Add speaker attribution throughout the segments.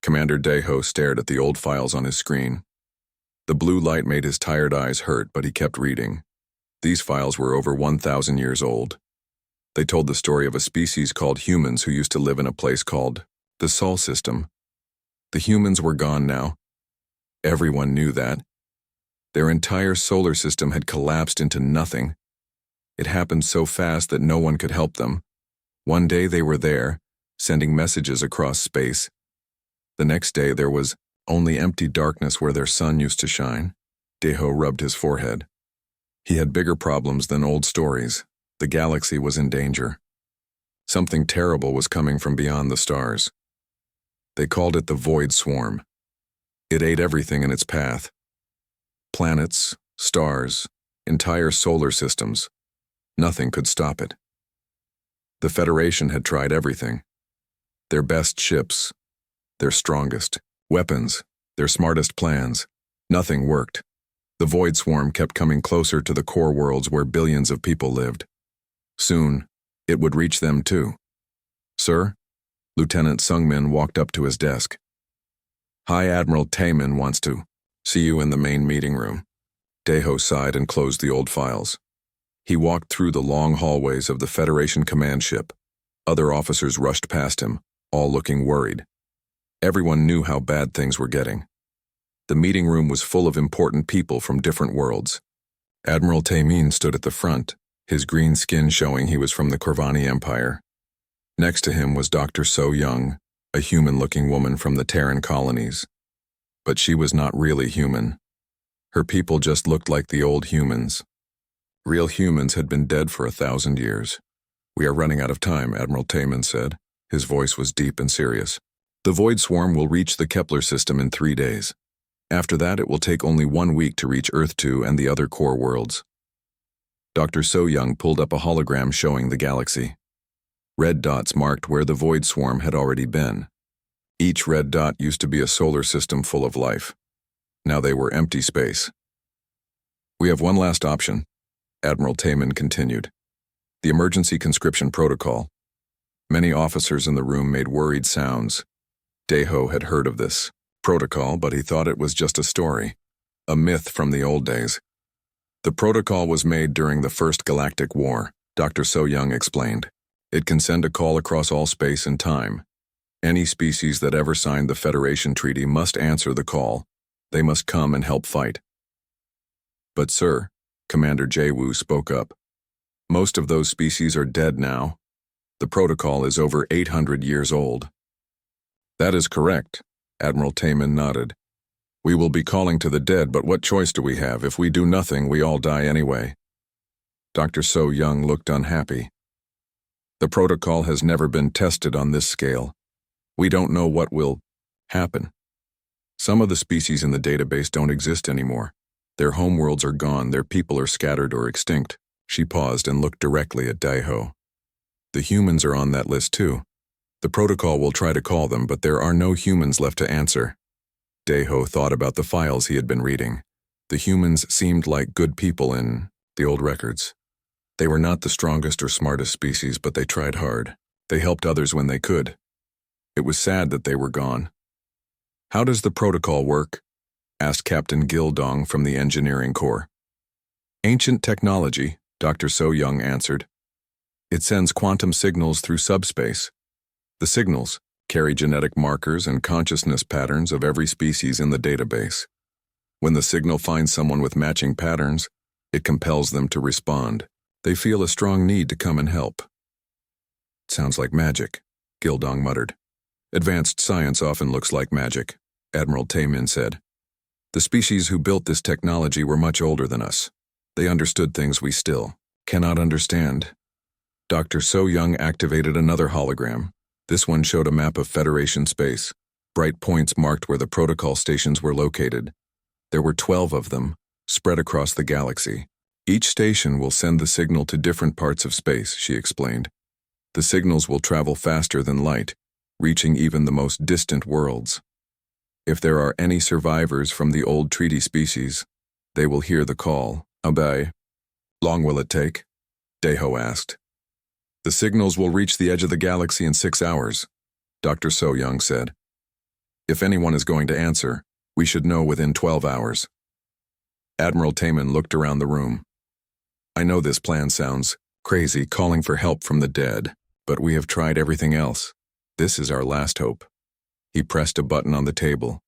Speaker 1: Commander Deho stared at the old files on his screen. The blue light made his tired eyes hurt, but he kept reading. These files were over 1,000 years old. They told the story of a species called humans who used to live in a place called the Sol system. The humans were gone now. Everyone knew that. Their entire solar system had collapsed into nothing. It happened so fast that no one could help them. One day they were there, sending messages across space. The next day there was only empty darkness where their sun used to shine. Deho rubbed his forehead. He had bigger problems than old stories. The galaxy was in danger. Something terrible was coming from beyond the stars. They called it the Void Swarm. It ate everything in its path. Planets, stars, entire solar systems. Nothing could stop it. The Federation had tried everything. Their best ships, their strongest weapons, their smartest plans. Nothing worked. The Void Swarm kept coming closer to the core worlds where billions of people lived. Soon, it would reach them too. Sir? Lieutenant Sungmin walked up to his desk. High Admiral Taemin wants to see you in the main meeting room. Deho sighed and closed the old files. He walked through the long hallways of the Federation command ship. Other officers rushed past him, all looking worried. Everyone knew how bad things were getting. The meeting room was full of important people from different worlds. Admiral Taemin stood at the front, his green skin showing he was from the Corvani Empire. Next to him was Dr. So Young, a human-looking woman from the Terran colonies. But she was not really human. Her people just looked like the old humans. Real humans had been dead for 1,000 years. We are running out of time, Admiral Taemin said. His voice was deep and serious. The Void Swarm will reach the Kepler system in 3 days. After that, it will take only 1 week to reach Earth 2 and the other core worlds. Dr. So Young pulled up a hologram showing the galaxy. Red dots marked where the Void Swarm had already been. Each red dot used to be a solar system full of life. Now they were empty space. We have one last option, Admiral Taemin continued. The emergency conscription protocol. Many officers in the room made worried sounds. Deho had heard of this protocol, but he thought it was just a story, a myth from the old days. The protocol was made during the First Galactic War, Dr. So Young explained. It can send a call across all space and time. Any species that ever signed the Federation Treaty must answer the call. They must come and help fight. But sir, Commander Jae-woo spoke up. Most of those species are dead now. The protocol is over 800 years old. That is correct, Admiral Taemin nodded. We will be calling to the dead, but what choice do we have? If we do nothing, we all die anyway. Dr. So Young looked unhappy. The protocol has never been tested on this scale. We don't know what will happen. Some of the species in the database don't exist anymore. Their homeworlds are gone, their people are scattered or extinct. She paused and looked directly at Deho. The humans are on that list too. The protocol will try to call them, but there are no humans left to answer. Deho thought about the files he had been reading. The humans seemed like good people in the old records. They were not the strongest or smartest species, but they tried hard. They helped others when they could. It was sad that they were gone. How does the protocol work? Asked Captain Gildong from the Engineering Corps. Ancient technology, Dr. So Young answered. It sends quantum signals through subspace. The signals carry genetic markers and consciousness patterns of every species in the database. When the signal finds someone with matching patterns, it compels them to respond. They feel a strong need to come and help. Sounds like magic, Gildong muttered. Advanced science often looks like magic, Admiral Taemin said. The species who built this technology were much older than us. They understood things we still cannot understand. Dr. So Young activated another hologram. This one showed a map of Federation space. Bright points marked where the protocol stations were located. There were 12 of them, spread across the galaxy. Each station will send the signal to different parts of space, she explained. The signals will travel faster than light, reaching even the most distant worlds. If there are any survivors from the old treaty species, they will hear the call. Obey. Long will it take? Deho asked. The signals will reach the edge of the galaxy in 6 hours, Dr. So Young said. If anyone is going to answer, we should know within 12 hours. Admiral Taman looked around the room. I know this plan sounds crazy, calling for help from the dead, but we have tried everything else. This is our last hope. He pressed a button on the table.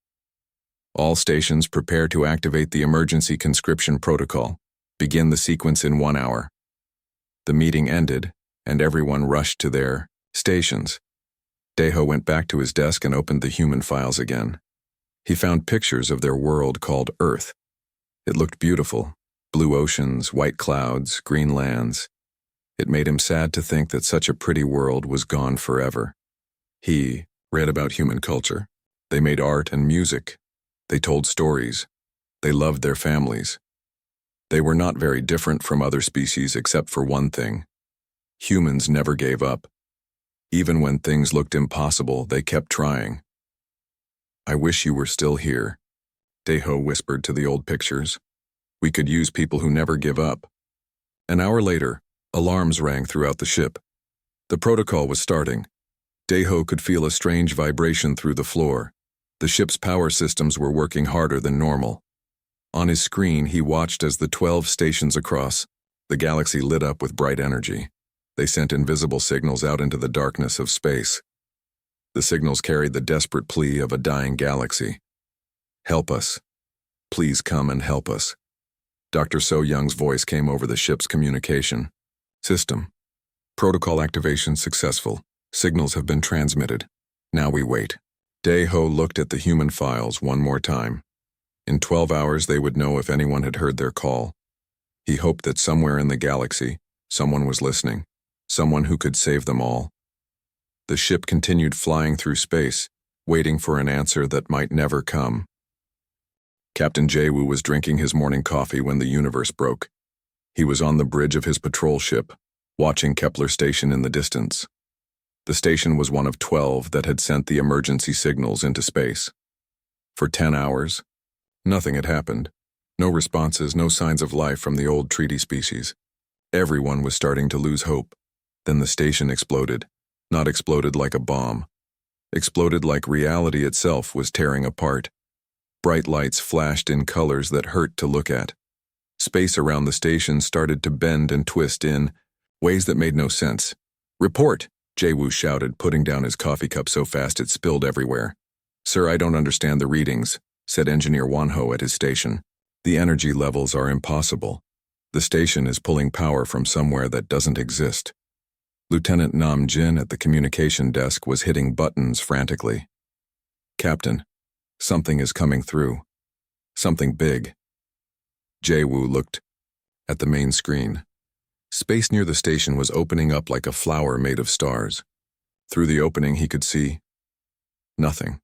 Speaker 1: All stations prepare to activate the emergency conscription protocol. Begin the sequence in 1 hour. The meeting ended, and everyone rushed to their stations. Deho went back to his desk and opened the human files again. He found pictures of their world called Earth. It looked beautiful. Blue oceans, white clouds, green lands. It made him sad to think that such a pretty world was gone forever. He read about human culture. They made art and music. They told stories. They loved their families. They were not very different from other species except for one thing. Humans never gave up. Even when things looked impossible, they kept trying. I wish you were still here, Deho whispered to the old pictures. We could use people who never give up. An hour later, alarms rang throughout the ship. The protocol was starting. Deho could feel a strange vibration through the floor. The ship's power systems were working harder than normal. On his screen, he watched as the 12 stations across the galaxy lit up with bright energy. They sent invisible signals out into the darkness of space. The signals carried the desperate plea of a dying galaxy. Help us. Please come and help us. Dr. So Young's voice came over the ship's communication. System. Protocol activation successful. Signals have been transmitted. Now we wait. Deho looked at the human files one more time. In 12 hours they would know if anyone had heard their call. He hoped that somewhere in the galaxy, someone was listening. Someone who could save them all. The ship continued flying through space, waiting for an answer that might never come. Captain Jae-woo was drinking his morning coffee when the universe broke. He was on the bridge of his patrol ship, watching Kepler Station in the distance. The station was one of 12 that had sent the emergency signals into space. For 10 hours, nothing had happened. No responses, no signs of life from the old treaty species. Everyone was starting to lose hope. Then the station exploded. Not exploded like a bomb. Exploded like reality itself was tearing apart. Bright lights flashed in colors that hurt to look at. Space around the station started to bend and twist in ways that made no sense. Report! Jae-woo shouted, putting down his coffee cup so fast it spilled everywhere. Sir, I don't understand the readings, said Engineer Wonho at his station. The energy levels are impossible. The station is pulling power from somewhere that doesn't exist. Lieutenant Nam Jin at the communication desk was hitting buttons frantically. Captain, something is coming through. Something big. Jae-woo looked at the main screen. Space near the station was opening up like a flower made of stars. Through the opening he could see nothing.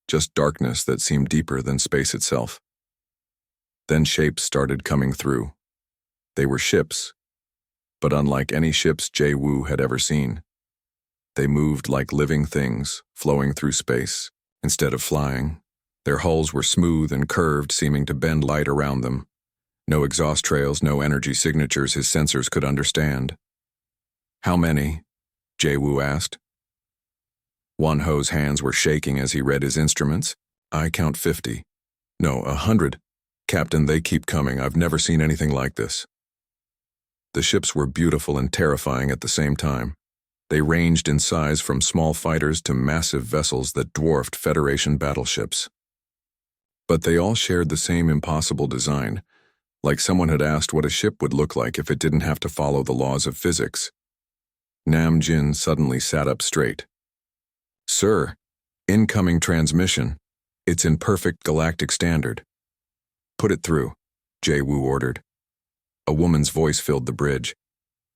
Speaker 1: Just darkness that seemed deeper than space itself. Then shapes started coming through. They were ships, but unlike any ships Jae-woo had ever seen. They moved like living things, flowing through space. Instead of flying, their hulls were smooth and curved, seeming to bend light around them. No exhaust trails, no energy signatures his sensors could understand. How many? Jae-woo asked. Won-ho's hands were shaking as he read his instruments. I count 50. No, 100. Captain, they keep coming. I've never seen anything like this. The ships were beautiful and terrifying at the same time. They ranged in size from small fighters to massive vessels that dwarfed Federation battleships. But they all shared the same impossible design, like someone had asked what a ship would look like if it didn't have to follow the laws of physics. Nam Jin suddenly sat up straight. Sir, incoming transmission. It's in perfect galactic standard. Put it through, Jae-woo ordered. A woman's voice filled the bridge.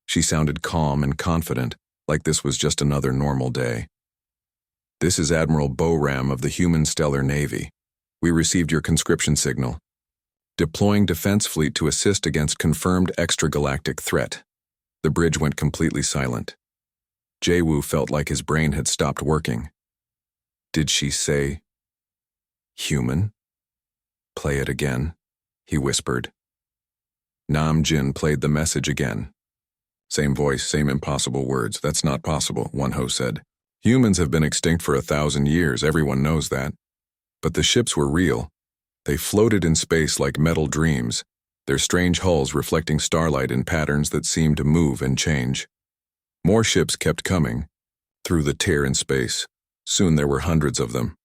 Speaker 1: She sounded calm and confident, like this was just another normal day. This is Admiral Bo-Ram of the Human Stellar Navy. We received your conscription signal. Deploying defense fleet to assist against confirmed extragalactic threat. The bridge went completely silent. Jae-woo felt like his brain had stopped working. Did she say human? Play it again, he whispered. Nam Jin played the message again. Same voice, same impossible words. That's not possible, Won-ho said. Humans have been extinct for 1,000 years, everyone knows that. But the ships were real. They floated in space like metal dreams, their strange hulls reflecting starlight in patterns that seemed to move and change. More ships kept coming, through the tear in space. Soon there were hundreds of them.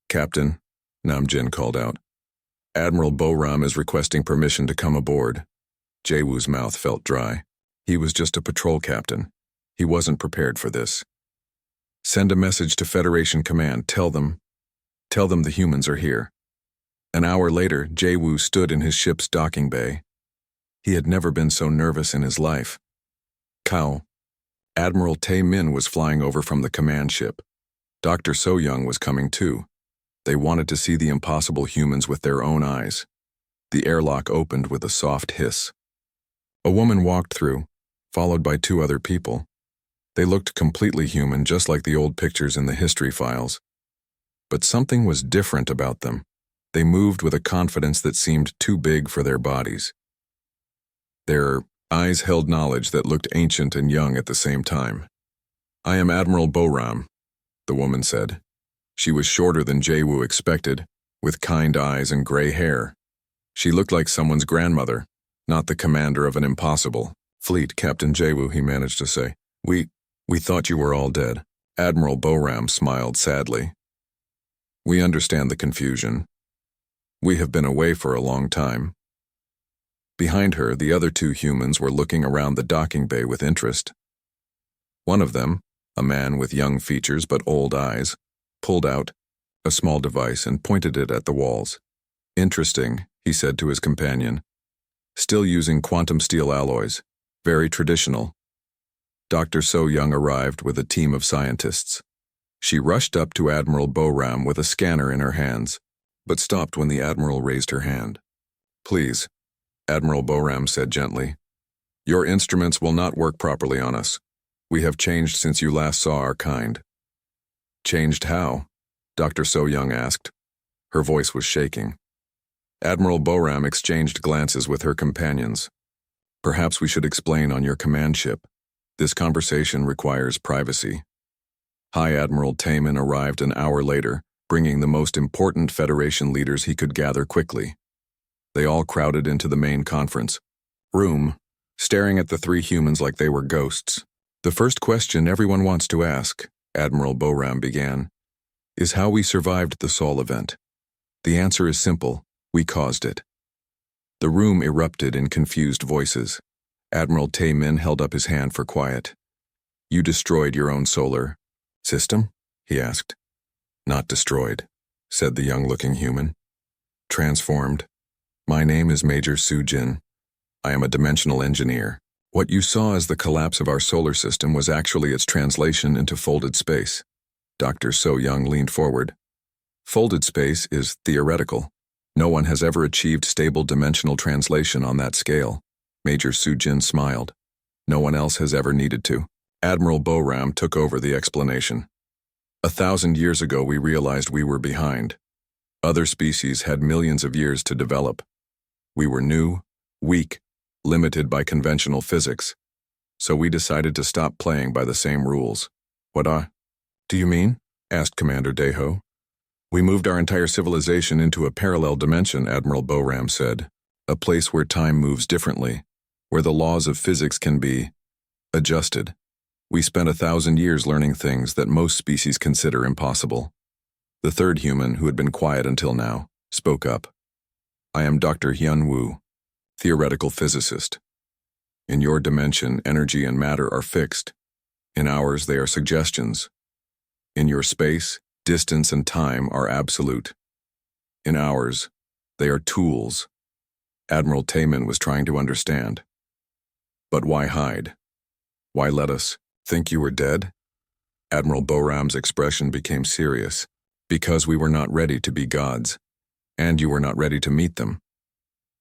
Speaker 1: "Captain," Namjin called out, "Admiral Boram is requesting permission to come aboard." Jaewoo's mouth felt dry. He was just a patrol captain. He wasn't prepared for this. "Send a message to Federation Command. Tell them the humans are here." An hour later, Jaewoo stood in his ship's docking bay. He had never been so nervous in his life. Kao. Admiral Tae Min was flying over from the command ship. Dr. So Young was coming too. They wanted to see the impossible humans with their own eyes. The airlock opened with a soft hiss. A woman walked through, followed by 2 other people. They looked completely human, just like the old pictures in the history files. But something was different about them. They moved with a confidence that seemed too big for their bodies. Their eyes held knowledge that looked ancient and young at the same time. "I am Admiral Boram," the woman said. She was shorter than Jaewoo expected, with kind eyes and gray hair. She looked like someone's grandmother, not the commander of an impossible fleet. "Captain Jaewoo," he managed to say. We thought you were all dead." Admiral Boram smiled sadly. "We understand the confusion. We have been away for a long time." Behind her, the other 2 humans were looking around the docking bay with interest. One of them, a man with young features but old eyes, pulled out a small device and pointed it at the walls. "Interesting," he said to his companion. "Still using quantum steel alloys. Very traditional." Dr. So Young arrived with a team of scientists. She rushed up to Admiral Boram with a scanner in her hands, but stopped when the Admiral raised her hand. "Please," Admiral Boram said gently. "Your instruments will not work properly on us. We have changed since you last saw our kind." "Changed how?" Dr. So Young asked. Her voice was shaking. Admiral Boram exchanged glances with her companions. "Perhaps we should explain on your command ship. This conversation requires privacy." High Admiral Taemin arrived an hour later, bringing the most important Federation leaders he could gather quickly. They all crowded into the main conference room, staring at the 3 humans like they were ghosts. "The first question everyone wants to ask," Admiral Boram began, "is how we survived the Sol event. The answer is simple: we caused it." The room erupted in confused voices. Admiral Taemin held up his hand for quiet. "You destroyed your own solar system?" he asked. "Not destroyed," said the young-looking human. "Transformed. My name is Major Soo-jin. I am a dimensional engineer. What you saw as the collapse of our solar system was actually its translation into folded space." Dr. So Young leaned forward. "Folded space is theoretical. No one has ever achieved stable dimensional translation on that scale." Major Soo-jin smiled. "No one else has ever needed to." Admiral Boram took over the explanation. 1,000 years ago we realized we were behind. Other species had millions of years to develop. We were new, weak, limited by conventional physics. So we decided to stop playing by the same rules. "What do you mean?" asked Commander Daeho. "We moved our entire civilization into a parallel dimension," Admiral Boram said. "A place where time moves differently, where the laws of physics can be adjusted. We spent 1,000 years learning things that most species consider impossible." The 3rd human, who had been quiet until now, spoke up. "I am Dr. Hyun Woo, theoretical physicist. In your dimension, energy and matter are fixed. In ours, they are suggestions. In your space, distance and time are absolute. In ours, they are tools." Admiral Taemin was trying to understand. "But why hide? Why let us think you were dead?" Admiral Boram's expression became serious. "Because we were not ready to be gods, and you were not ready to meet them."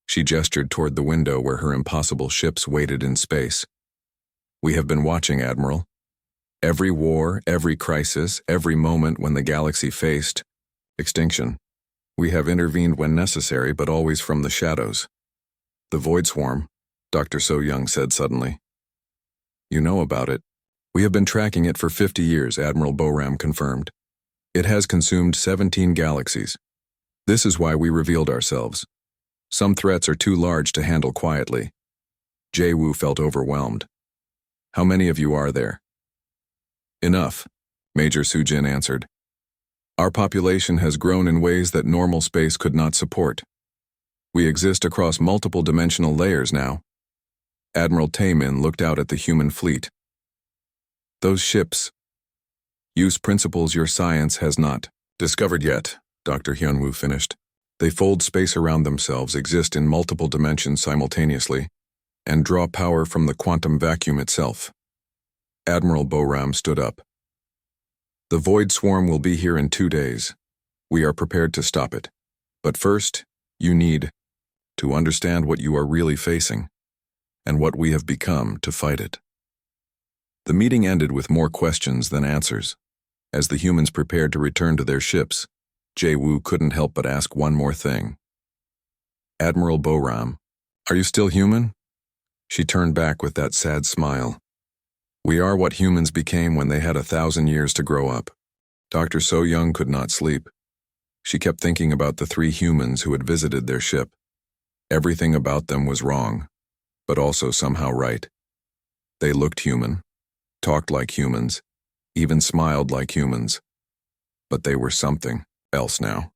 Speaker 1: She gestured toward the window where her impossible ships waited in space. "We have been watching, Admiral. Every war, every crisis, every moment when the galaxy faced extinction. We have intervened when necessary, but always from the shadows." "The Void Swarm," Dr. So Young said suddenly. "You know about it. We have been tracking it for 50 years, Admiral Boram confirmed. It has consumed 17 galaxies. This is why we revealed ourselves. Some threats are too large to handle quietly. Jae-woo felt overwhelmed. How many of you are there? Enough, Major Soo-jin answered. Our population has grown in ways that normal space could not support. We exist across multiple dimensional layers now. Admiral Taemin looked out at the human fleet. Those ships use principles your science has not discovered yet, Dr. Hyunwoo finished. They fold space around themselves, exist in multiple dimensions simultaneously, and draw power from the quantum vacuum itself. Admiral Boram stood up. The Void Swarm will be here in 2 days. We are prepared to stop it. But first, you need to understand what you are really facing, and what we have become to fight it. The meeting ended with more questions than answers. As the humans prepared to return to their ships, Jae-woo couldn't help but ask one more thing. Admiral Boram, are you still human? She turned back with that sad smile. We are what humans became when they had 1,000 years to grow up. Dr. So-young could not sleep. She kept thinking about the 3 humans who had visited their ship. Everything about them was wrong, but also somehow right. They looked human, talked like humans, even smiled like humans. But they were something else now.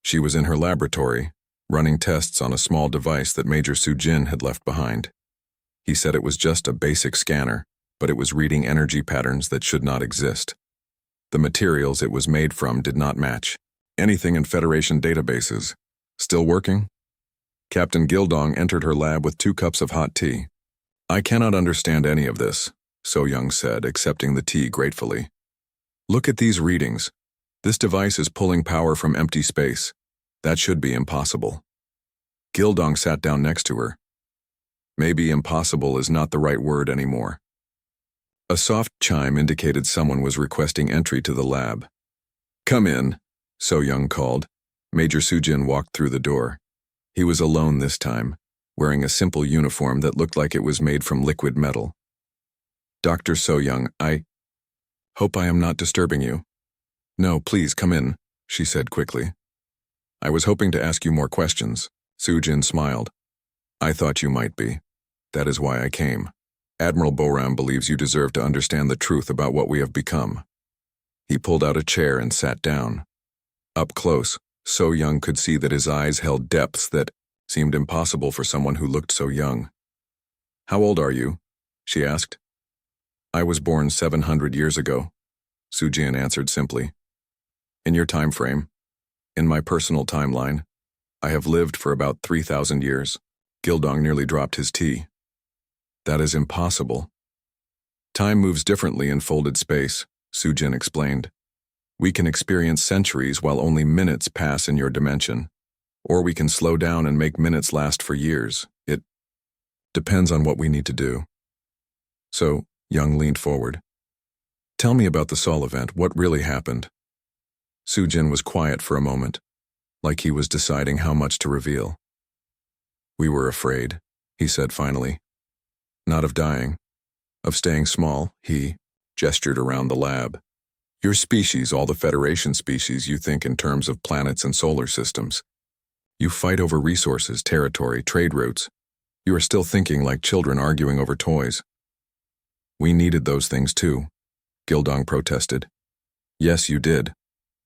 Speaker 1: She was in her laboratory, running tests on a small device that Major Soo-jin had left behind. He said it was just a basic scanner, but it was reading energy patterns that should not exist. The materials it was made from did not match anything in Federation databases. Still working? Captain Gildong entered her lab with 2 cups of hot tea. I cannot understand any of this, So-young said, accepting the tea gratefully. Look at these readings. This device is pulling power from empty space. That should be impossible. Gildong sat down next to her. Maybe impossible is not the right word anymore. A soft chime indicated someone was requesting entry to the lab. Come in, So-young called. Major Soo-jin walked through the door. He was alone this time, wearing a simple uniform that looked like it was made from liquid metal. Dr. So-young, I hope I am not disturbing you. No, please come in, she said quickly. I was hoping to ask you more questions. Soo-jin smiled. I thought you might be. That is why I came. Admiral Boram believes you deserve to understand the truth about what we have become. He pulled out a chair and sat down. Up close, So-young could see that his eyes held depths that seemed impossible for someone who looked so young. How old are you? She asked. I was born 700 years ago, Soo-jin answered simply. In your time frame, in my personal timeline, I have lived for about 3,000 years. Gildong nearly dropped his tea. That is impossible. Time moves differently in folded space, Soo-jin explained. We can experience centuries while only minutes pass in your dimension. Or we can slow down and make minutes last for years. It depends on what we need to do. So, Young leaned forward. Tell me about the Sol event. What really happened? Soo-jin was quiet for a moment, like he was deciding how much to reveal. We were afraid, he said finally. Not of dying, of staying small, he gestured around the lab. Your species, all the Federation species, you think in terms of planets and solar systems. You fight over resources, territory, trade routes. You are still thinking like children arguing over toys. We needed those things too, Gildong protested. Yes, you did,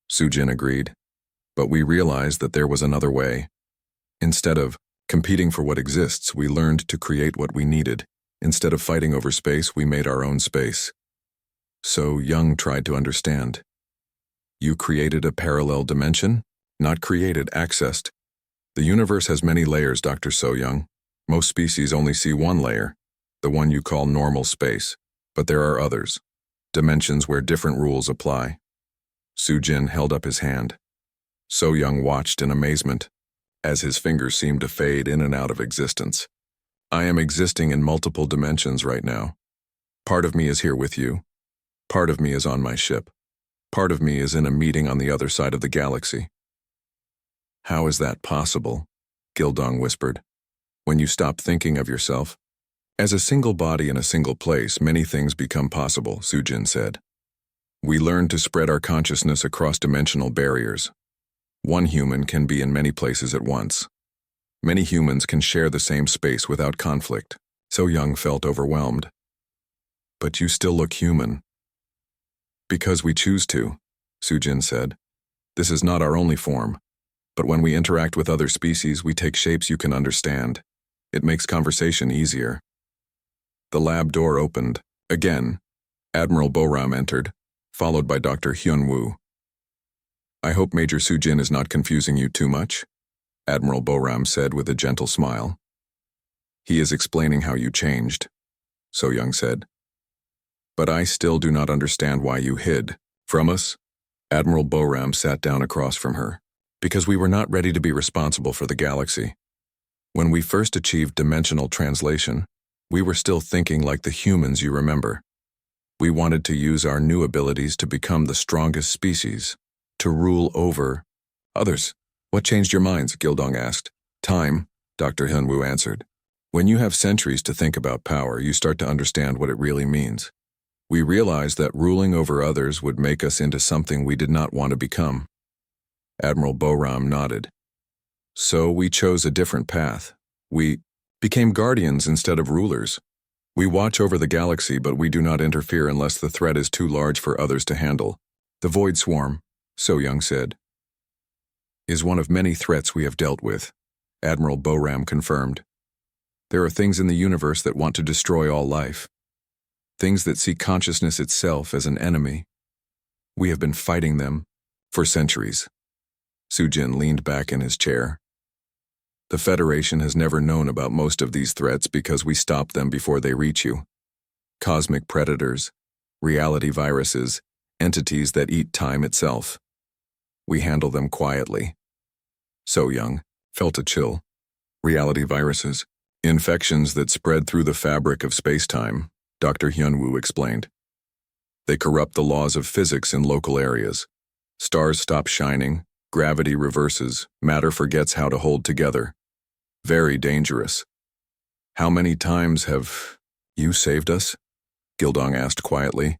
Speaker 1: Soo-jin agreed. But we realized that there was another way. Instead of competing for what exists, we learned to create what we needed. Instead of fighting over space, we made our own space. So Young tried to understand. You created a parallel dimension? Not created, accessed. The universe has many layers, Dr. So-young. Most species only see one layer, the one you call normal space. But there are others, dimensions where different rules apply. Soo-jin held up his hand. So-young watched in amazement, as his fingers seemed to fade in and out of existence. I am existing in multiple dimensions right now. Part of me is here with you. Part of me is on my ship. Part of me is in a meeting on the other side of the galaxy. How is that possible? Gildong whispered. When you stop thinking of yourself, As a single body in a single place, many things become possible, Sujin said. We learn to spread our consciousness across dimensional barriers. One human can be in many places at once. Many humans can share the same space without conflict. So Young felt overwhelmed. But you still look human. Because we choose to, Sujin said. This is not our only form. But when we interact with other species, we take shapes you can understand. It makes conversation easier. The lab door opened. Again, Admiral Boram entered, followed by Dr. Hyun-woo. I hope Major Sujin is not confusing you too much, Admiral Boram said with a gentle smile. He is explaining how you changed, So Young said. But I still do not understand why you hid from us. Admiral Boram sat down across from her. Because we were not ready to be responsible for the galaxy. When we first achieved dimensional translation, we were still thinking like the humans you remember. We wanted to use our new abilities to become the strongest species, to rule over others. What changed your minds? Gildong asked. Time, Dr. Hyun-woo answered. When you have centuries to think about power, you start to understand what it really means. We realized that ruling over others would make us into something we did not want to become. Admiral Boram nodded. So we chose a different path. We became guardians instead of rulers. We watch over the galaxy, but we do not interfere unless the threat is too large for others to handle. The Void Swarm, So Young said, is one of many threats we have dealt with, Admiral Boram confirmed. There are things in the universe that want to destroy all life. Things that see consciousness itself as an enemy. We have been fighting them for centuries. Sujin leaned back in his chair. The Federation has never known about most of these threats because we stop them before they reach you. Cosmic predators, reality viruses, entities that eat time itself. We handle them quietly. So Young felt a chill. Reality viruses, infections that spread through the fabric of space-time, Dr. Hyun-woo explained. They corrupt the laws of physics in local areas. Stars stop shining, gravity reverses, matter forgets how to hold together. Very dangerous. How many times have you saved us? Gildong asked quietly.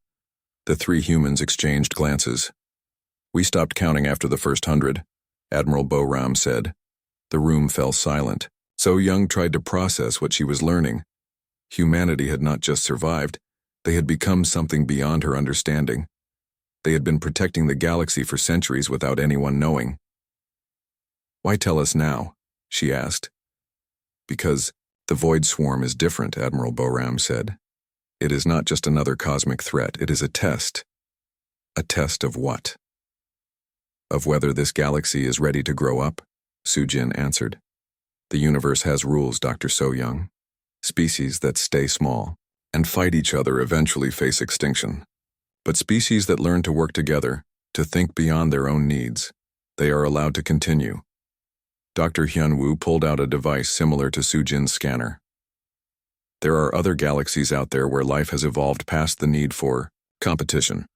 Speaker 1: The three humans exchanged glances. We stopped counting after the first 100, Admiral Boram said. The room fell silent. So Young tried to process what she was learning. Humanity had not just survived, they had become something beyond her understanding. They had been protecting the galaxy for centuries without anyone knowing. Why tell us now? She asked. Because the Void Swarm is different, Admiral Boram said. It is not just another cosmic threat, it is a test. A test of what? Of whether this galaxy is ready to grow up, Sujin answered. The universe has rules, Dr. So Young. Species that stay small and fight each other eventually face extinction. But species that learn to work together, to think beyond their own needs, they are allowed to continue. Dr. Hyun-woo pulled out a device similar to Sujin's scanner. There are other galaxies out there where life has evolved past the need for competition,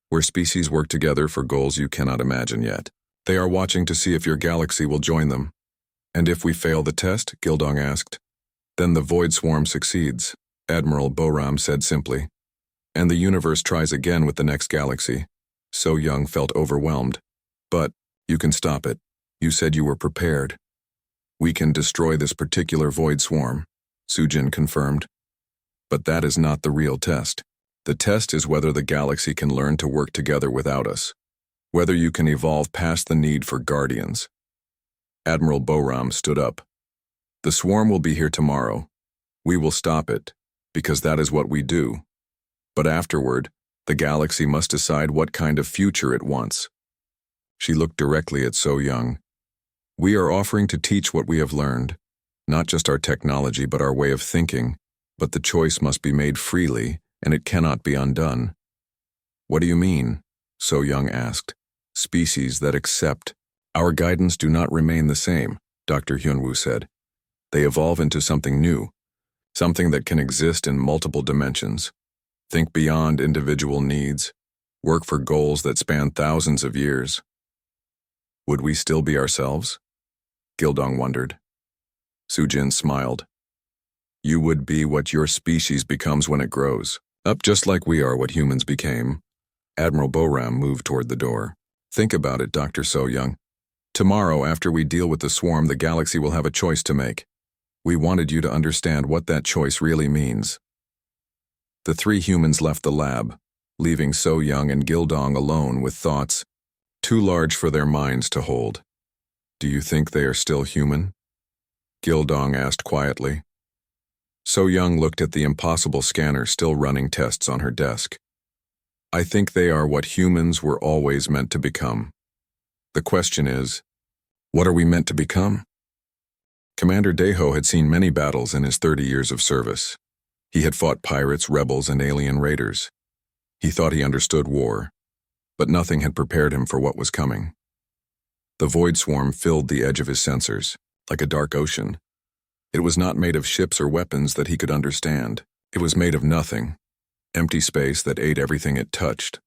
Speaker 1: where species work together for goals you cannot imagine yet. They are watching to see if your galaxy will join them. And if we fail the test, Gildong asked, then the Void Swarm succeeds, Admiral Boram said simply. And the universe tries again with the next galaxy. So Young felt overwhelmed. But you can stop it. You said you were prepared. We can destroy this particular Void Swarm, Sujin confirmed. But that is not the real test. The test is whether the galaxy can learn to work together without us. Whether you can evolve past the need for guardians. Admiral Boram stood up. The swarm will be here tomorrow. We will stop it, because that is what we do. But afterward, the galaxy must decide what kind of future it wants. She looked directly at So Young. We are offering to teach what we have learned, not just our technology but our way of thinking, but the choice must be made freely, and it cannot be undone. What do you mean? So Young asked. Species that accept. Our guidance do not remain the same, Dr. Hyun-woo said. They evolve into something new, something that can exist in multiple dimensions. Think beyond individual needs, work for goals that span thousands of years. Would we still be ourselves? Gildong wondered. Sujin smiled. You would be what your species becomes when it grows. Up just like we are what humans became. Admiral Boram moved toward the door. Think about it, Dr. So-Young. Tomorrow, after we deal with the swarm, the galaxy will have a choice to make. We wanted you to understand what that choice really means. The three humans left the lab, leaving So-Young and Gildong alone with thoughts too large for their minds to hold. Do you think they are still human? Gildong asked quietly. So-Young looked at the impossible scanner still running tests on her desk. I think they are what humans were always meant to become. The question is, what are we meant to become? Commander Deho had seen many battles in his 30 years of service. He had fought pirates, rebels, and alien raiders. He thought he understood war, but nothing had prepared him for what was coming. The void swarm filled the edge of his sensors, like a dark ocean. It was not made of ships or weapons that he could understand. It was made of nothing, empty space that ate everything it touched.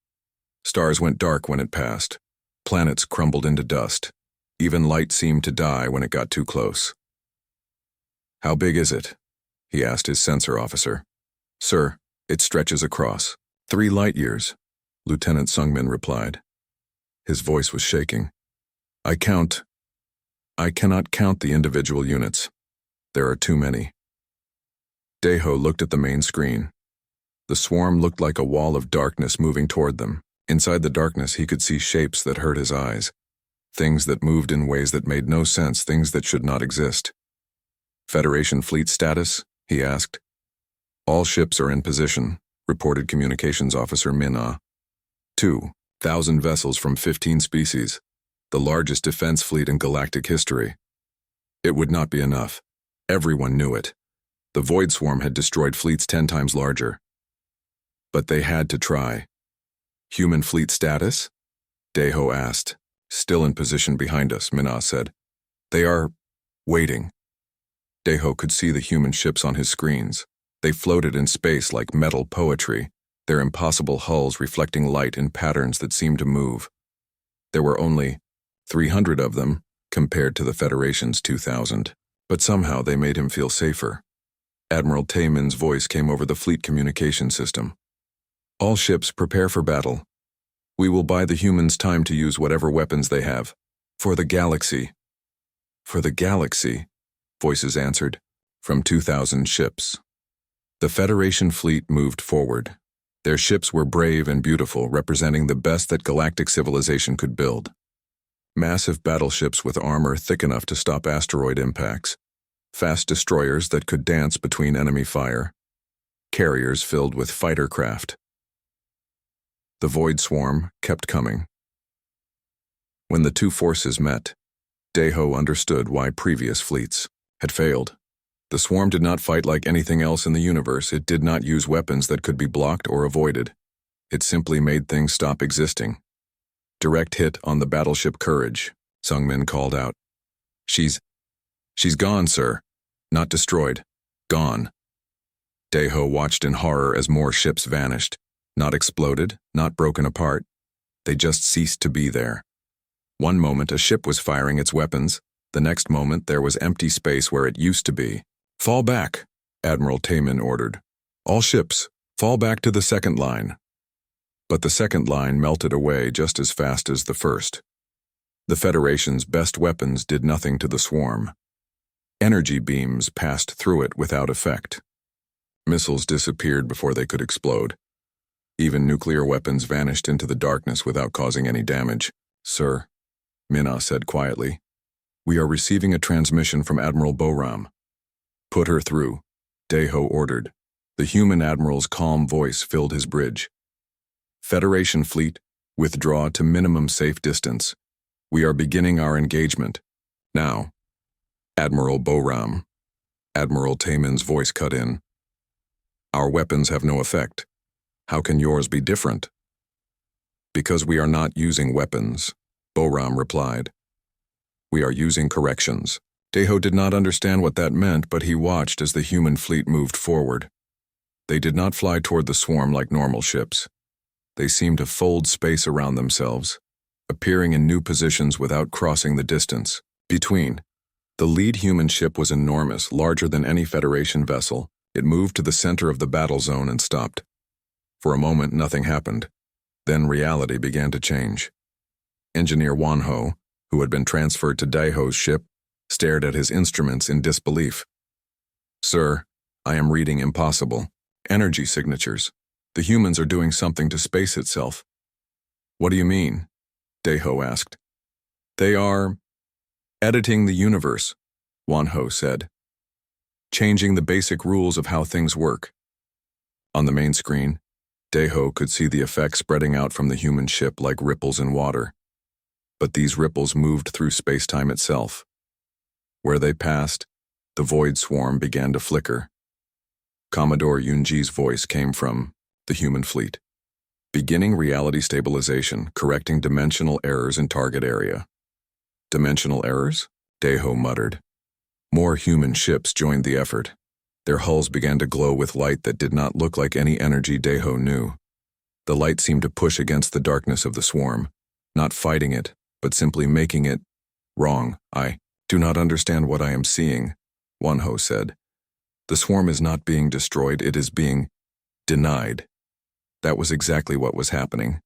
Speaker 1: Stars went dark when it passed. Planets crumbled into dust. Even light seemed to die when it got too close. How big is it? He asked his sensor officer. Sir, it stretches across 3 light years, Lieutenant Sungmin replied. His voice was shaking. I cannot count the individual units. There are too many. Deho looked at the main screen. The swarm looked like a wall of darkness moving toward them. Inside the darkness, he could see shapes that hurt his eyes. Things that moved in ways that made no sense, things that should not exist. Federation fleet status? He asked. All ships are in position, reported Communications Officer Min-Ah. 2,000 vessels from 15 species, the largest defense fleet in galactic history. It would not be enough. Everyone knew it. The Void Swarm had destroyed fleets 10 times larger. But they had to try. Human fleet status? Deho asked. Still in position behind us, Min-Ah said. They are waiting. Deho could see the human ships on his screens. They floated in space like metal poetry, their impossible hulls reflecting light in patterns that seemed to move. There were only 300 of them compared to the Federation's 2,000, but somehow they made him feel safer. Admiral Taemin's voice came over the fleet communication system. All ships prepare for battle. We will buy the humans time to use whatever weapons they have. For the galaxy. For the galaxy, voices answered, from 2,000 ships. The Federation fleet moved forward. Their ships were brave and beautiful, representing the best that galactic civilization could build. Massive battleships with armor thick enough to stop asteroid impacts. Fast destroyers that could dance between enemy fire. Carriers filled with fighter craft. The Void Swarm kept coming. When the two forces met, Deho understood why previous fleets had failed. The swarm did not fight like anything else in the universe. It did not use weapons that could be blocked or avoided. It simply made things stop existing. Direct hit on the battleship Courage, Sungmin called out. She's gone, sir. Not destroyed. Gone. Deho watched in horror as more ships vanished. Not exploded, not broken apart. They just ceased to be there. One moment a ship was firing its weapons. The next moment there was empty space where it used to be. Fall back, Admiral Taemin ordered. All ships, fall back to the second line. But the second line melted away just as fast as the first. The Federation's best weapons did nothing to the swarm. Energy beams passed through it without effect. Missiles disappeared before they could explode. Even nuclear weapons vanished into the darkness without causing any damage. Sir, Min-Ah said quietly, we are receiving a transmission from Admiral Boram. Put her through, Deho ordered. The human admiral's calm voice filled his bridge. Federation fleet, withdraw to minimum safe distance. We are beginning our engagement. Now. Admiral Boram. Admiral Taemin's voice cut in. Our weapons have no effect. How can yours be different? Because we are not using weapons, Boram replied. We are using corrections. Deho did not understand what that meant, but he watched as the human fleet moved forward. They did not fly toward the swarm like normal ships. They seemed to fold space around themselves, appearing in new positions without crossing the distance between. The lead human ship was enormous, larger than any Federation vessel. It moved to the center of the battle zone and stopped. For a moment, nothing happened. Then reality began to change. Engineer Wanho, who had been transferred to Daiho's ship, stared at his instruments in disbelief. "Sir, I am reading impossible. Energy signatures. The humans are doing something to space itself." "What do you mean?" Daiho asked. "They are editing the universe," Wanho said. "Changing the basic rules of how things work." On the main screen, Daiho could see the effects spreading out from the human ship like ripples in water. But these ripples moved through space-time itself. Where they passed, the void swarm began to flicker. Commodore Yunji's voice came from the human fleet. "Beginning reality stabilization, correcting dimensional errors in target area." "Dimensional errors?" Daiho muttered. More human ships joined the effort. Their hulls began to glow with light that did not look like any energy Daiho knew. The light seemed to push against the darkness of the swarm, not fighting it, but simply making it wrong. "I do not understand what I am seeing," Wanho said. "The swarm is not being destroyed, it is being denied." That was exactly what was happening.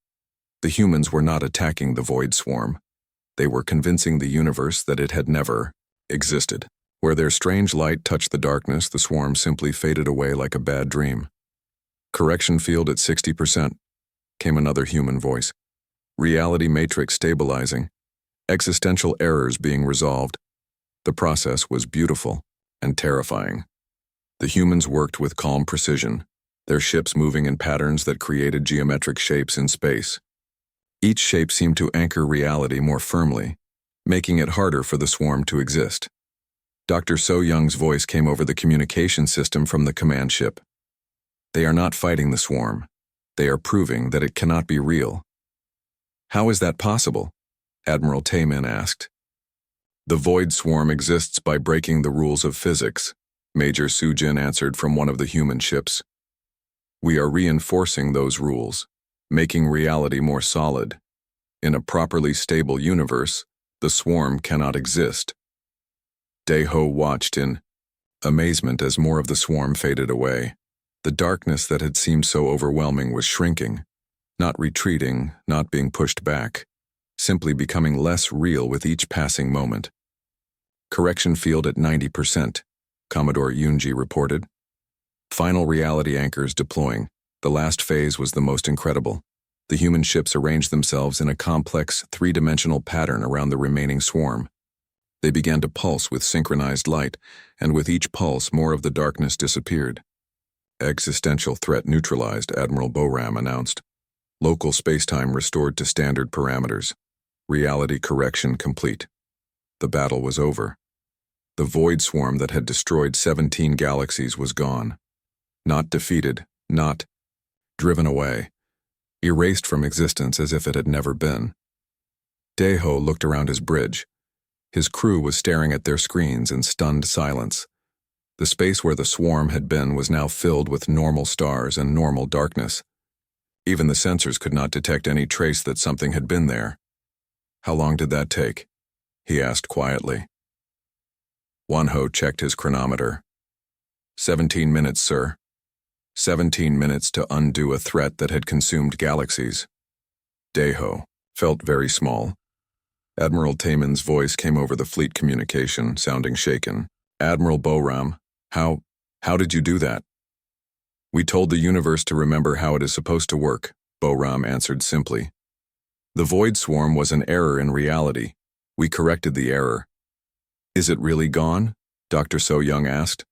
Speaker 1: The humans were not attacking the void swarm. They were convincing the universe that it had never existed. Where their strange light touched the darkness, the swarm simply faded away like a bad dream. "Correction field at 60%, came another human voice. "Reality matrix stabilizing. Existential errors being resolved." The process was beautiful and terrifying. The humans worked with calm precision, their ships moving in patterns that created geometric shapes in space. Each shape seemed to anchor reality more firmly, making it harder for the swarm to exist. Dr. So Young's voice came over the communication system from the command ship. "They are not fighting the swarm. They are proving that it cannot be real." "How is that possible?" Admiral Tayman asked. "The void swarm exists by breaking the rules of physics," Major Sujin answered from one of the human ships. "We are reinforcing those rules, making reality more solid. In a properly stable universe, the swarm cannot exist." Daiho watched in amazement as more of the swarm faded away. The darkness that had seemed so overwhelming was shrinking, not retreating, not being pushed back, simply becoming less real with each passing moment. "Correction field at 90%, Commodore Yunji reported. "Final reality anchors deploying. The last phase was the most incredible. The human ships arranged themselves in a complex, three-dimensional pattern around the remaining swarm. They began to pulse with synchronized light, and with each pulse more of the darkness disappeared. Existential threat neutralized, Admiral Boram announced. Local spacetime restored to standard parameters. Reality correction complete. The battle was over. The void swarm that had destroyed 17 galaxies was gone. Not defeated, not driven away. Erased from existence as if it had never been. Daiho looked around his bridge. His crew was staring at their screens in stunned silence. The space where the swarm had been was now filled with normal stars and normal darkness. Even the sensors could not detect any trace that something had been there. "How long did that take?" he asked quietly. Wanho checked his chronometer. 17 minutes, sir. 17 minutes to undo a threat that had consumed galaxies. Daiho felt very small. Admiral Tayman's voice came over the fleet communication, sounding shaken. "Admiral Boram, how did you do that?" "We told the universe to remember how it is supposed to work," Boram answered simply. "The void swarm was an error in reality. We corrected the error." "Is it really gone?" Dr. So Young asked.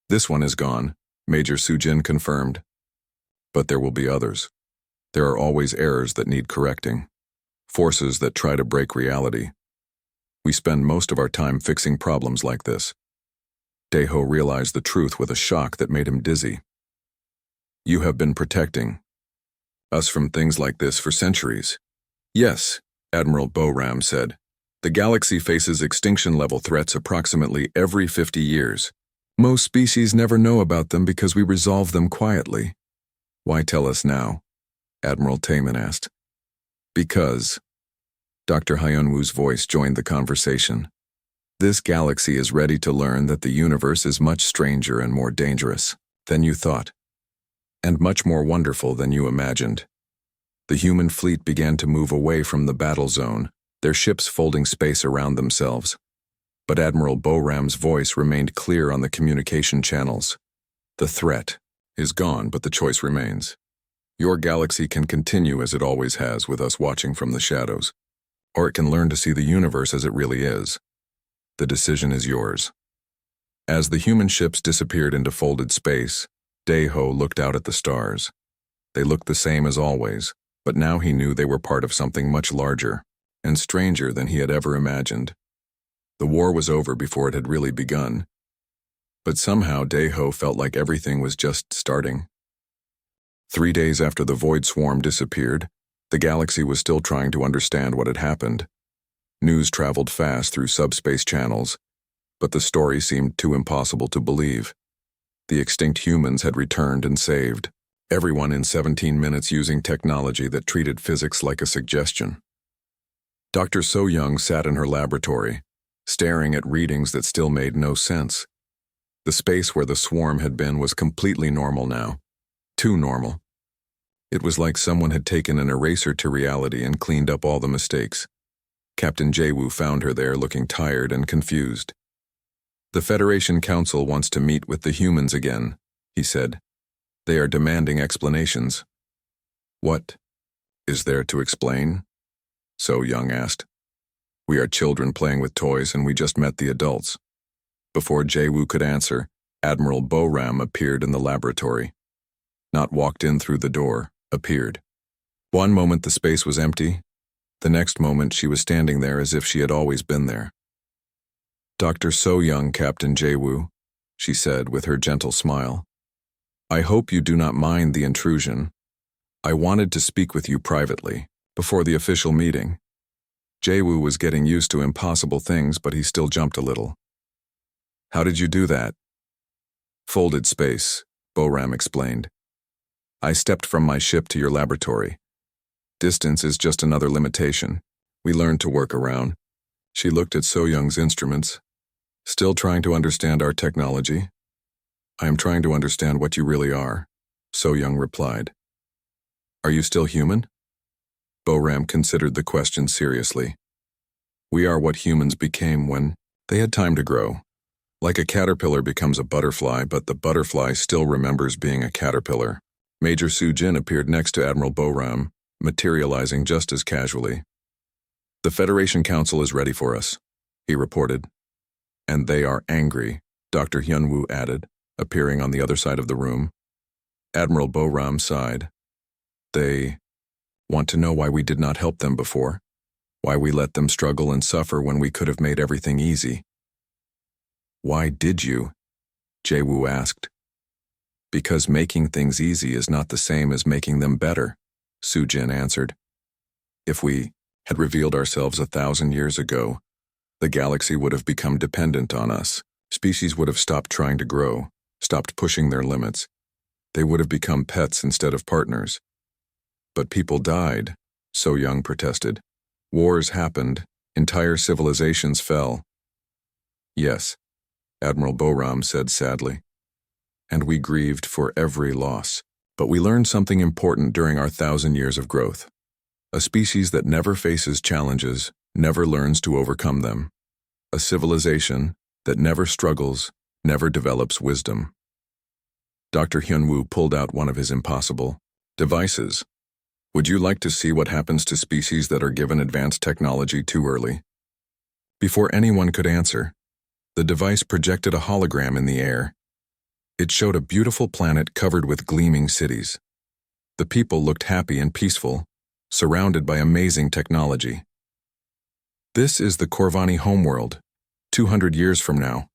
Speaker 1: "This one is gone," Major Sujin confirmed. "But there will be others. There are always errors that need correcting. Forces that try to break reality. We spend most of our time fixing problems like this." Daiho realized the truth with a shock that made him dizzy. "You have been protecting us from things like this for centuries." "Yes," Admiral Boram said. "The galaxy faces extinction-level threats approximately every 50 years. Most species never know about them because we resolve them quietly." "Why tell us now?" Admiral Tayman asked. "Because," Dr. Hyunwoo's voice joined the conversation. This galaxy is ready to learn that the universe is much stranger and more dangerous than you thought, and much more wonderful than you imagined. The human fleet began to move away from the battle zone, their ships folding space around themselves. But Admiral Boram's voice remained clear on the communication channels. The threat is gone, but the choice remains. Your galaxy can continue as it always has, with us watching from the shadows, or it can learn to see the universe as it really is. The decision is yours. As the human ships disappeared into folded space, Daeho looked out at the stars. They looked the same as always, but now he knew they were part of something much larger and stranger than he had ever imagined. The war was over before it had really begun, but somehow Daeho felt like everything was just starting. 3 days after the Void Swarm disappeared, the galaxy was still trying to understand what had happened. News traveled fast through subspace channels, but the story seemed too impossible to believe. The extinct humans had returned and saved everyone in 17 minutes using technology that treated physics like a suggestion. Dr. So-Young sat in her laboratory, staring at readings that still made no sense. The space where the swarm had been was completely normal now. Too normal. It was like someone had taken an eraser to reality and cleaned up all the mistakes. Captain Jaewoo found her there looking tired and confused. "The Federation Council wants to meet with the humans again," he said. "They are demanding explanations." "What is there to explain?" So-Young asked. "We are children playing with toys and we just met the adults." Before Jaewoo could answer, Admiral Boram appeared in the laboratory. Not walked in through the door, appeared. One moment the space was empty, the next moment she was standing there as if she had always been there. "Dr. So-Young, Captain Jaewoo," she said with her gentle smile. "I hope you do not mind the intrusion. I wanted to speak with you privately, before the official meeting." Jaewoo was getting used to impossible things, but he still jumped a little. "How did you do that?" "Folded space," Boram explained. "I stepped from my ship to your laboratory. Distance is just another limitation. We learned to work around." She looked at So-Young's instruments. "Still trying to understand our technology?" "I am trying to understand what you really are," So-Young replied. "Are you still human?" Boram considered the question seriously. "We are what humans became when they had time to grow. Like a caterpillar becomes a butterfly, but the butterfly still remembers being a caterpillar." Major Sujin appeared next to Admiral Boram, materializing just as casually. "The Federation Council is ready for us," he reported. "And they are angry," Dr. Hyunwoo added, appearing on the other side of the room. Admiral Boram sighed. "They want to know why we did not help them before, why we let them struggle and suffer when we could have made everything easy." "Why did you?" Jaewoo asked. "Because making things easy is not the same as making them better," Sujin answered. "If we had revealed ourselves 1,000 years ago, the galaxy would have become dependent on us. Species would have stopped trying to grow, stopped pushing their limits. They would have become pets instead of partners." "But people died," So-Young protested. "Wars happened, entire civilizations fell." "Yes," Admiral Boram said sadly. "And we grieved for every loss. But we learned something important during our 1,000 years of growth. A species that never faces challenges, never learns to overcome them. A civilization that never struggles, never develops wisdom." Dr. Hyunwoo pulled out one of his impossible devices. "Would you like to see what happens to species that are given advanced technology too early?" Before anyone could answer, the device projected a hologram in the air. It showed a beautiful planet covered with gleaming cities. The people looked happy and peaceful, surrounded by amazing technology. "This is the Corvani homeworld, 200 years from now,"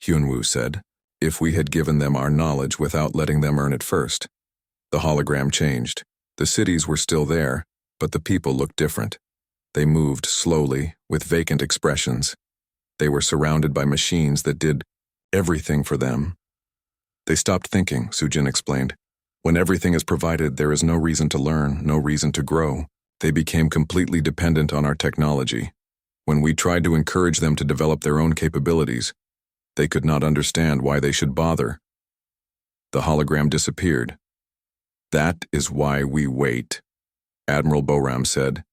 Speaker 1: Hyunwoo said, "if we had given them our knowledge without letting them earn it first." The hologram changed. The cities were still there, but the people looked different. They moved slowly, with vacant expressions. They were surrounded by machines that did everything for them. "They stopped thinking," Sujin explained. "When everything is provided, there is no reason to learn, no reason to grow. They became completely dependent on our technology." When we tried to encourage them to develop their own capabilities, they could not understand why they should bother. The hologram disappeared. That is why we wait, Admiral Boram said.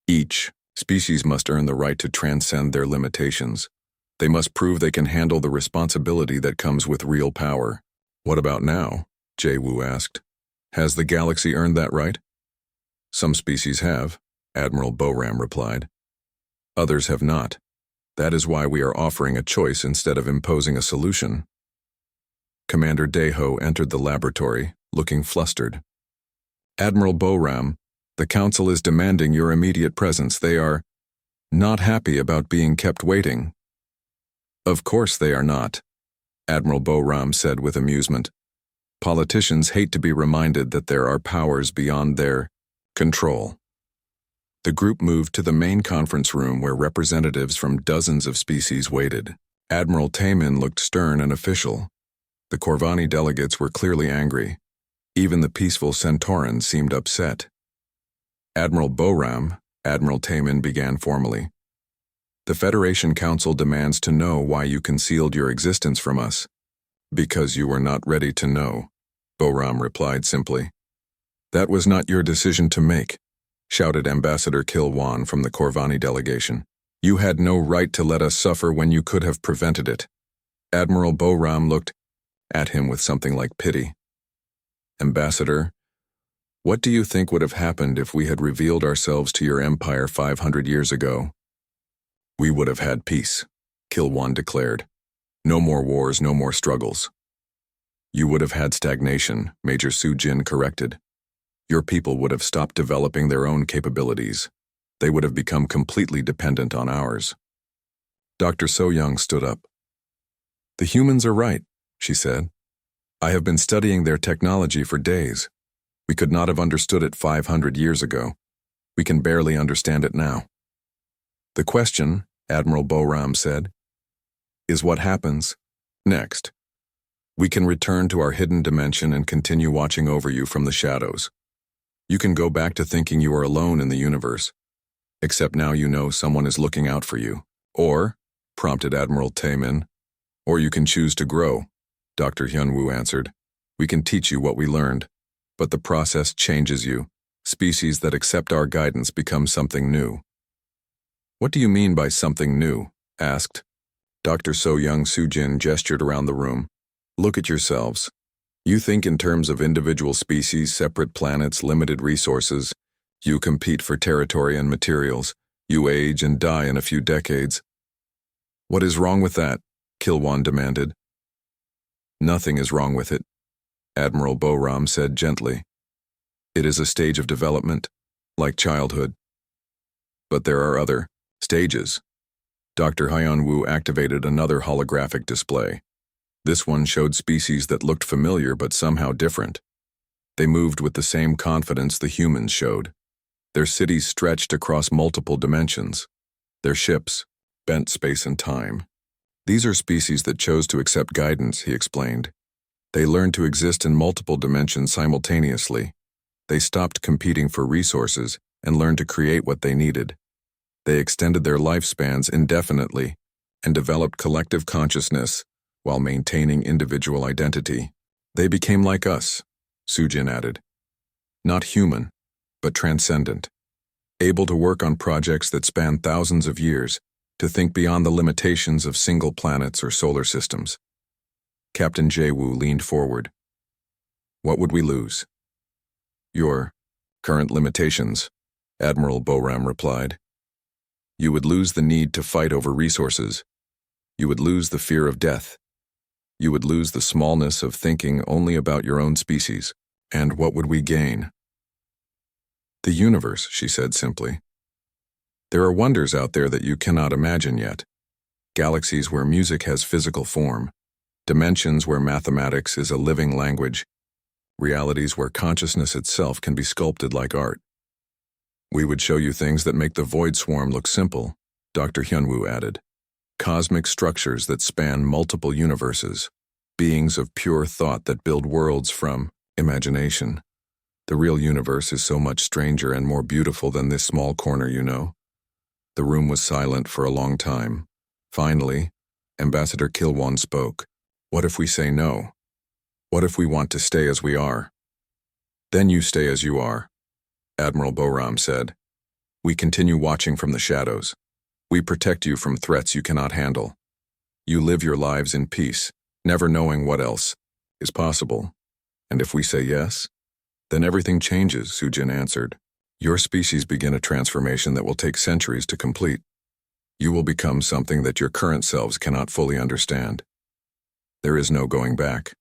Speaker 1: Each species must earn the right to transcend their limitations. They must prove they can handle the responsibility that comes with real power. What about now? Jay Wu asked. Has the galaxy earned that right? Some species have, Admiral Boram replied. Others have not. That is why we are offering a choice instead of imposing a solution. Commander Deho entered the laboratory, looking flustered. Admiral Boram, the Council is demanding your immediate presence. They are not happy about being kept waiting. Of course they are not, Admiral Boram said with amusement. Politicians hate to be reminded that there are powers beyond their control. The group moved to the main conference room where representatives from dozens of species waited. Admiral Tamin looked stern and official. The Corvani delegates were clearly angry. Even the peaceful Centaurans seemed upset. Admiral Boram, Admiral Tamin began formally. The Federation Council demands to know why you concealed your existence from us. Because you were not ready to know, Boram replied simply. That was not your decision to make, shouted Ambassador Kilwan from the Corvani delegation. You had no right to let us suffer when you could have prevented it. Admiral Boram looked at him with something like pity. Ambassador, what do you think would have happened if we had revealed ourselves to your empire 500 years ago? We would have had peace, Kilwan declared. No more wars, no more struggles. You would have had stagnation, Major Sujin corrected. Your people would have stopped developing their own capabilities. They would have become completely dependent on ours. Dr. So-Young stood up. The humans are right, she said. I have been studying their technology for days. We could not have understood it 500 years ago. We can barely understand it now. The question, Admiral Boram said, is what happens next. We can return to our hidden dimension and continue watching over you from the shadows. You can go back to thinking you are alone in the universe, except now you know someone is looking out for you. Or, prompted Admiral Tamin, or you can choose to grow, Dr. Hyunwoo answered. We can teach you what we learned, but the process changes you. Species that accept our guidance become something new. What do you mean by something new? Asked. Dr. So-Young Sujin gestured around the room. Look at yourselves. You think in terms of individual species, separate planets, limited resources. You compete for territory and materials. You age and die in a few decades. What is wrong with that? Kilwan demanded. Nothing is wrong with it, Admiral Boram said gently. It is a stage of development, like childhood. But there are other stages. Dr. Hyunwoo activated another holographic display. This one showed species that looked familiar but somehow different. They moved with the same confidence the humans showed. Their cities stretched across multiple dimensions. Their ships bent space and time. These are species that chose to accept guidance, he explained. They learned to exist in multiple dimensions simultaneously. They stopped competing for resources and learned to create what they needed. They extended their lifespans indefinitely and developed collective consciousness while maintaining individual identity. They became like us, Sujin added. Not human, but transcendent. Able to work on projects that span thousands of years, to think beyond the limitations of single planets or solar systems. Captain Jae-woo leaned forward. What would we lose? Your current limitations, Admiral Boram replied. You would lose the need to fight over resources. You would lose the fear of death. You would lose the smallness of thinking only about your own species. And what would we gain? The universe, she said simply. There are wonders out there that you cannot imagine yet. Galaxies where music has physical form. Dimensions where mathematics is a living language. Realities where consciousness itself can be sculpted like art. We would show you things that make the void swarm look simple, Dr. Hyunwoo added. Cosmic structures that span multiple universes. Beings of pure thought that build worlds from imagination. The real universe is so much stranger and more beautiful than this small corner, you know. The room was silent for a long time. Finally, Ambassador Kilwan spoke. What if we say no? What if we want to stay as we are? Then you stay as you are, Admiral Boram said. We continue watching from the shadows. We protect you from threats you cannot handle. You live your lives in peace, never knowing what else is possible. And if we say yes, then everything changes, Sujin answered. Your species begin a transformation that will take centuries to complete. You will become something that your current selves cannot fully understand. There is no going back.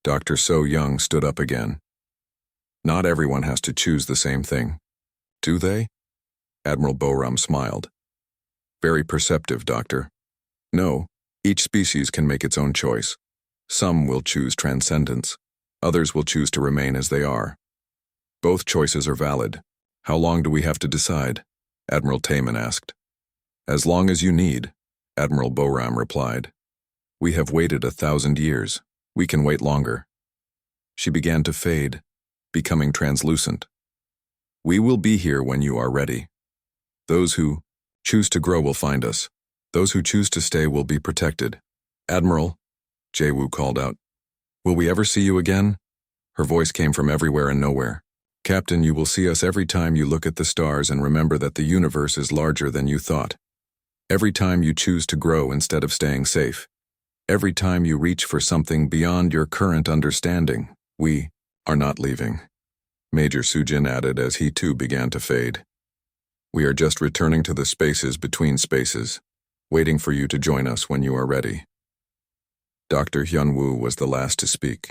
Speaker 1: Dr. So Young stood up again. Not everyone has to choose the same thing. Do they? Admiral Boram smiled. Very perceptive, Doctor. No, each species can make its own choice. Some will choose transcendence. Others will choose to remain as they are. Both choices are valid. How long do we have to decide? Admiral Taman asked. As long as you need, Admiral Boram replied. We have waited 1,000 years. We can wait longer. She began to fade, becoming translucent. We will be here when you are ready. Those who choose to grow will find us. Those who choose to stay will be protected. Admiral, Jae-woo called out. Will we ever see you again? Her voice came from everywhere and nowhere. Captain, you will see us every time you look at the stars and remember that the universe is larger than you thought. Every time you choose to grow instead of staying safe. Every time you reach for something beyond your current understanding. We are not leaving, Major Sujin added as he too began to fade. We are just returning to the spaces between spaces, waiting for you to join us when you are ready. Dr. Hyun-woo was the last to speak.